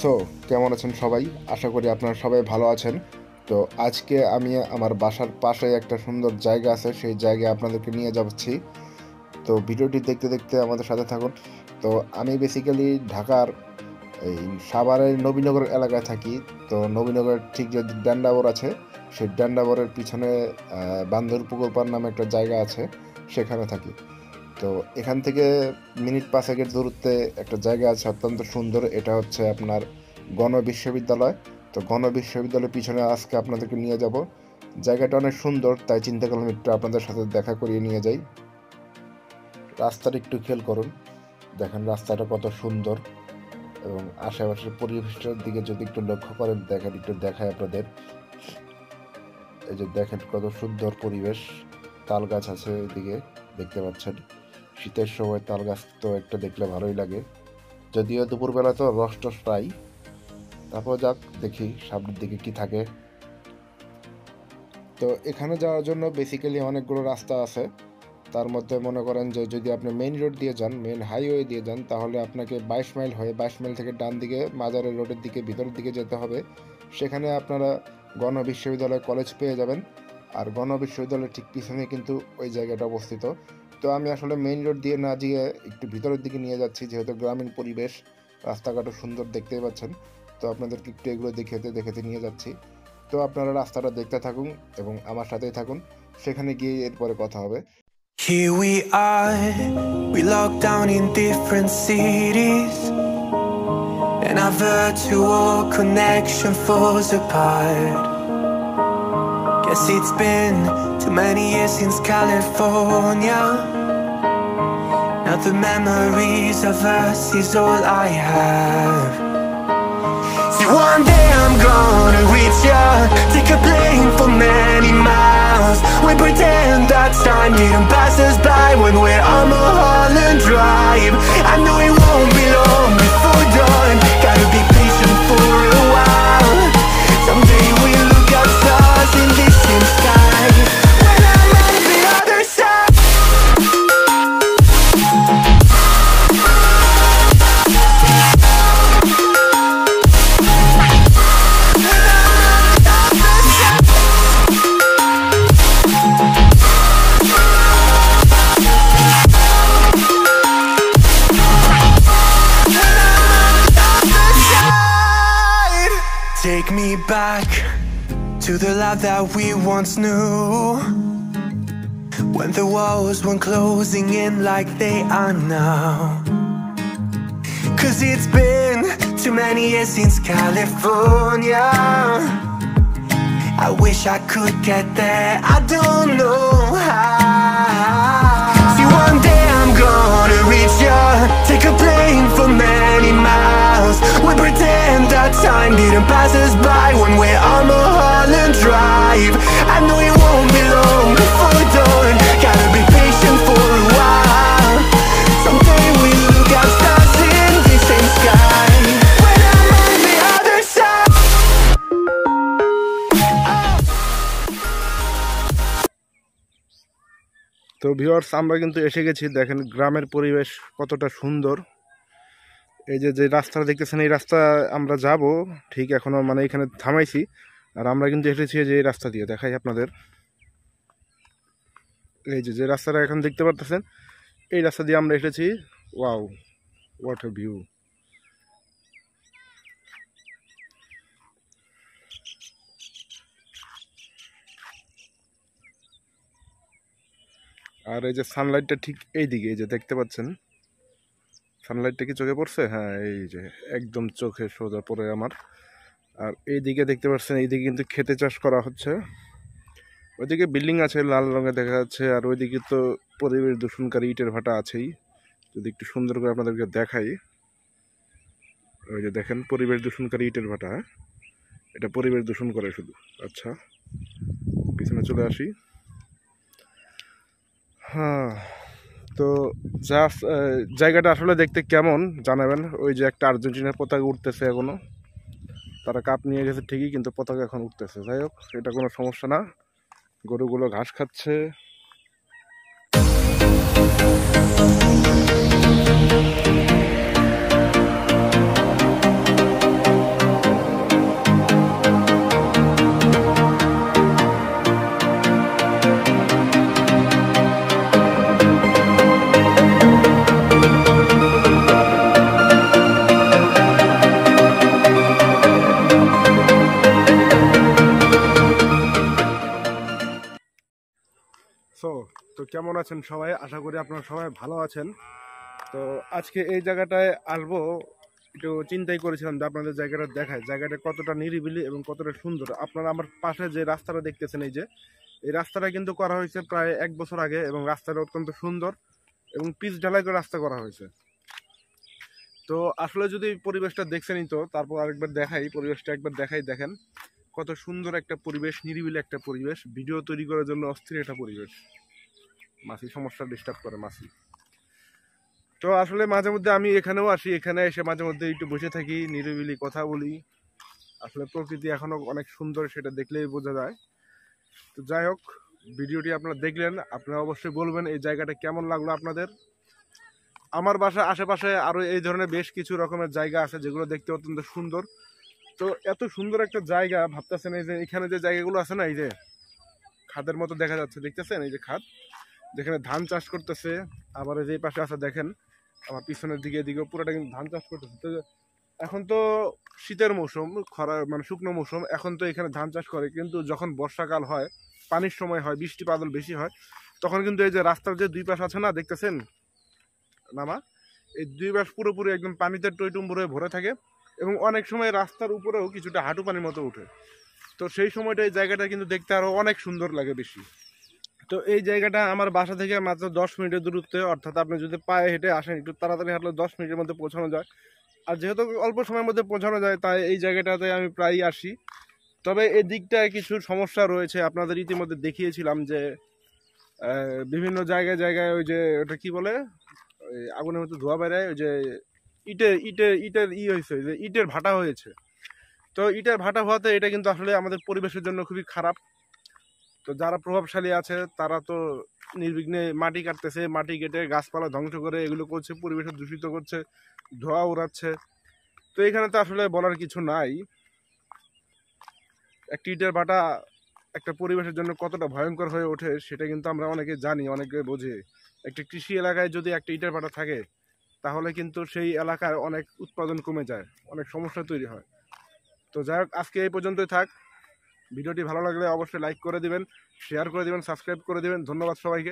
So কেমন আছেন সবাই? আশা করি আপনারা সবাই ভালো আছেন। তো আজকে আমি আমার বাসার পাশে একটা সুন্দর জায়গা আছে, সেই জায়গায় আপনাদেরকে নিয়ে যাচ্ছি। তো ভিডিওটি দেখতে দেখতে আমাদের সাথে থাকুন। তো আমি বেসিক্যালি ঢাকার এই সাভারের নবীনগর এলাকায় থাকি। তো নবীনগরের ঠিক যে ডান্ডাবর আছে, সেই ডান্ডাবরের পিছনে বান্দর পুকুর পাড় নামে একটা জায়গা আছে, সেখানে থাকি। তো এখান থেকে মিনিট 5-এর দূরত্বে একটা জায়গা আছে অত্যন্ত সুন্দর, এটা হচ্ছে আপনার গণ বিশ্ববিদ্যালয়। তো গণ বিশ্ববিদ্যালয়ের পিছনে আজকে আপনাদেরকে নিয়ে যাব। জায়গাটা অনেক সুন্দর, তাই চিন্তা করলাম একটু আপনাদের সাথে দেখা করিয়ে নিয়ে যাই। রাস্তাটা একটু খেয়াল করুন, দেখেন রাস্তাটা কত সুন্দর, এবং আশেপাশের পরিবেশটার দিকে যদি একটু লক্ষ্য করেন, দেখেন একটু দেখায় আপনাদের। এই যে দেখেন কত সুন্দর পরিবেশ, তাল গাছ আছে এদিকে দেখতে পাচ্ছেন। শীতের সময় তাল গাছ তো একটা দেখলে ভালোই লাগে, যদিও দুপুরবেলা তো রস টস পাই। তারপর যাক, দেখি সামনের দিকে কি থাকে। তো এখানে যাওয়ার জন্য বেসিক্যালি অনেকগুলো রাস্তা আছে। তার মধ্যে মনে করেন যে যদি আপনি মেইন রোড দিয়ে যান, মেইন হাইওয়ে দিয়ে যান, তাহলে আপনাকে 22 মাইল হয়ে 22 মাইল থেকে ডান দিকে মাজারের রোডের দিকে ভিতরের দিকে যেতে হবে। সেখানে আপনারা গণ বিশ্ববিদ্যালয় কলেজ পেয়ে যাবেন। আর গণ বিশ্ববিদ্যালয়ের ঠিক পিছনে কিন্তু ওই জায়গাটা অবস্থিত। তো আমি আসলে মেইন রোড দিয়ে না গিয়ে একটু ভিতরের দিকে নিয়ে যাচ্ছি, যেহেতু গ্রামীণ পরিবেশ, রাস্তাঘাটও সুন্দর দেখতেই পাচ্ছেন। তো আপনাদেরকে একটু এগুলো দেখাতে দেখাতে নিয়ে যাচ্ছি। তো আপনারা রাস্তাটা দেখতে থাকুন এবং আমার সাথেই থাকুন, সেখানে গিয়ে এরপরে কথা হবে। Here we are, we locked down in different cities, and our virtual connection falls apart. Guess it's been too many years since California. Now the memories of us is all I have. See, one day I'm gonna reach ya, take a plane for many miles. We pretend that time didn't pass us by when we're on Mulholland Drive. I know it won't be long before dawn, gotta be patient for a while. Someday we'll look at stars in the same sky, when I'm on the other side. Take me back to the life that we once knew, when the walls weren't closing in like they are now. Cause it's been too many years since California. I wish I could get there, I don't know how. See, one day I'm gonna reach ya, take a plane for many miles. We pretend that time didn't pass us by when we're on Mulholland Drive. I know it won't be long before dawn, gotta be patient for a while. Someday we'll look at stars in the same sky, when I'm on the other side. তো viewers, আমরা কিন্তু এসে গেছি। দেখেন গ্রামের পরিবেশ কতটা সুন্দর। এই যে যে রাস্তাটা দেখতেছেন, এই রাস্তা আমরা যাব ঠিক এখনো, মানে এখানে থামাইছি। আর আমরা কিন্তু এসেছি যে এই রাস্তা দিয়ে, দেখাই আপনাদের। এই যে যে রাস্তাটা এখন দেখতে পারতেছেন, এই রাস্তা দিয়ে আমরা এসেছি। Wow, what a view! আর এই যে সানলাইটটা ঠিক এই দিকে, এই যে দেখতে পাচ্ছেন, সানলাইটটা কি চোখে পড়ছে? হ্যাঁ, এই যে একদম চোখে সোজা পড়ে আমার। আর এইদিকে দেখতে পাচ্ছেন, এইদিকে কিন্তু ক্ষেতে চাষ করা হচ্ছে। ওইদিকে বিল্ডিং আছে লাল রঙে দেখা যাচ্ছে, আর ওইদিকে তো পরিবেশ দূষণকারী ইটের ভাটা আছেই। যদি একটু সুন্দর করে আপনাদেরকে দেখাই, ওই যে দেখেন পরিবেশ দূষণকারী ইটের ভাটা, এটা পরিবেশ দূষণ করে শুধু। আচ্ছা, পিছনে চলে আসি। হ্যাঁ, তো জায়গাটা আসলে দেখতে কেমন জানাবেন। ওই যে একটা আর্জেন্টিনার পতাকা উঠতেছে এখনো, তারা কাপ নিয়ে গেছে ঠিকই, কিন্তু পতাকা এখন উঠতেছে। যাই হোক, এটা কোনো সমস্যা না। গরুগুলো ঘাস খাচ্ছে। আছেন সবাই? আশা করি আপনারা সবাই ভালো আছেন। তো আজকে এই জায়গাটায় আসবো, একটু চিন্তাই করেছিলাম যে আপনাদের জায়গাটা দেখায়, জায়গাটা কতটা নিরিবিলি এবং কতটা সুন্দর। আপনারা আমার পাশে যে রাস্তাটা দেখতেছেন, এই রাস্তাটা কিন্তু করা হয়েছে প্রায় 1 বছর আগে, এবং রাস্তাটা অত্যন্ত সুন্দর এবং পিচ ঢালাই করে রাস্তা করা হয়েছে। তো আসলে যদি পরিবেশটা দেখছেনই, তো তারপর আরেকবার দেখাই, পরিবেশটা একবার দেখাই। দেখেন কত সুন্দর একটা পরিবেশ, নিরিবিলি একটা পরিবেশ, ভিডিও তৈরি করার জন্য অস্থির একটা পরিবেশ। মাছি সমস্যা ডিস্টার্ব করে মাছি। তো আসলে মাঝে মধ্যে আমি এখানেও আসি, এখানে এসে মাঝে মধ্যে একটু বসে থাকি, নিরিবিলি কথা বলি। আসলে প্রকৃতি এখনো অনেক সুন্দর, সেটা দেখলেই বোঝা যায়। তো যাই হোক, ভিডিওটি আপনারা দেখলেন, আপনারা অবশ্যই বলবেন এই জায়গাটা কেমন লাগলো আপনাদের। আমার বাসার আশেপাশে আরো এই ধরনের বেশ কিছু রকমের জায়গা আছে যেগুলো দেখতে অত্যন্ত সুন্দর। তো এত সুন্দর একটা জায়গা ভাবতেছেন, এই যে এখানে যে জায়গাগুলো আছে না, এই যে খাদের মতো দেখা যাচ্ছে, দেখতেছেন এই যে খাদ, যেখানে ধান চাষ করতেছে। আবার এই যে পাশে আছে দেখেন, আমার পিছনের দিকে এদিকে পুরোটা কিন্তু ধান চাষ করতেছে। তো এখন তো শীতের মৌসুম, খরা মানে শুকনো মৌসুম, এখন তো এখানে ধান চাষ করে। কিন্তু যখন বর্ষাকাল হয়, পানির সময় হয়, বৃষ্টি বাদল বেশি হয়, তখন কিন্তু এই যে রাস্তার যে দুই পাশ আছে না, দেখতেছেন নামা, এই দুই পাশ পুরোপুরি একদম পানিতে টইটুম্বুর হয়ে ভরে থাকে, এবং অনেক সময় রাস্তার উপরেও কিছুটা হাঁটু পানির মতো উঠে। তো সেই সময়টা এই জায়গাটা কিন্তু দেখতে আরো অনেক সুন্দর লাগে বেশি। তো এই জায়গাটা আমার বাসা থেকে মাত্র 10 মিনিটের দূরত্বে, অর্থাৎ আপনি যদি পায়ে হেঁটে আসেন, একটু তাড়াতাড়ি হাঁটলে 10 মিনিটের মধ্যে পৌঁছানো যায়। আর যেহেতু অল্প সময়ের মধ্যে পৌঁছানো যায়, তাই এই জায়গাটাতে আমি প্রায়ই আসি। তবে এই দিকটায় কিছু সমস্যা রয়েছে, আপনাদের ইতিমধ্যে দেখিয়েছিলাম যে বিভিন্ন জায়গায় জায়গায় ওই যে ওটা কি বলে, ওই আগুনের মধ্যে ধোঁয়া বেরোয়, ওই যে ইটের ইটের ইটের হয়েছে, যে ইটের ভাটা হয়েছে। তো ইটের ভাটা হওয়াতে এটা কিন্তু আসলে আমাদের পরিবেশের জন্য খুবই খারাপ। তো যারা প্রভাবশালী আছে তারা তো নির্বিঘ্নে মাটি কাটতেছে, মাটি কেটে গাছপালা ধ্বংস করে এগুলো করছে, পরিবেশ দূষিত করছে, ধোঁয়া উড়াচ্ছে। তো এখানে তো আসলে বলার কিছু নাই। একটা ইটের ভাটা একটা পরিবেশের জন্য কতটা ভয়ঙ্কর হয়ে ওঠে সেটা কিন্তু আমরা অনেকে জানি, অনেকে বোঝে। একটা কৃষি এলাকায় যদি একটা ইটের ভাটা থাকে, তাহলে কিন্তু সেই এলাকায় অনেক উৎপাদন কমে যায়, অনেক সমস্যা তৈরি হয়। তো যাই হোক, আজকে এই পর্যন্তই থাক। ভিডিওটি ভালো লাগলে অবশ্যই লাইক করে দিবেন, শেয়ার করে দিবেন, সাবস্ক্রাইব করে দিবেন। ধন্যবাদ সবাইকে।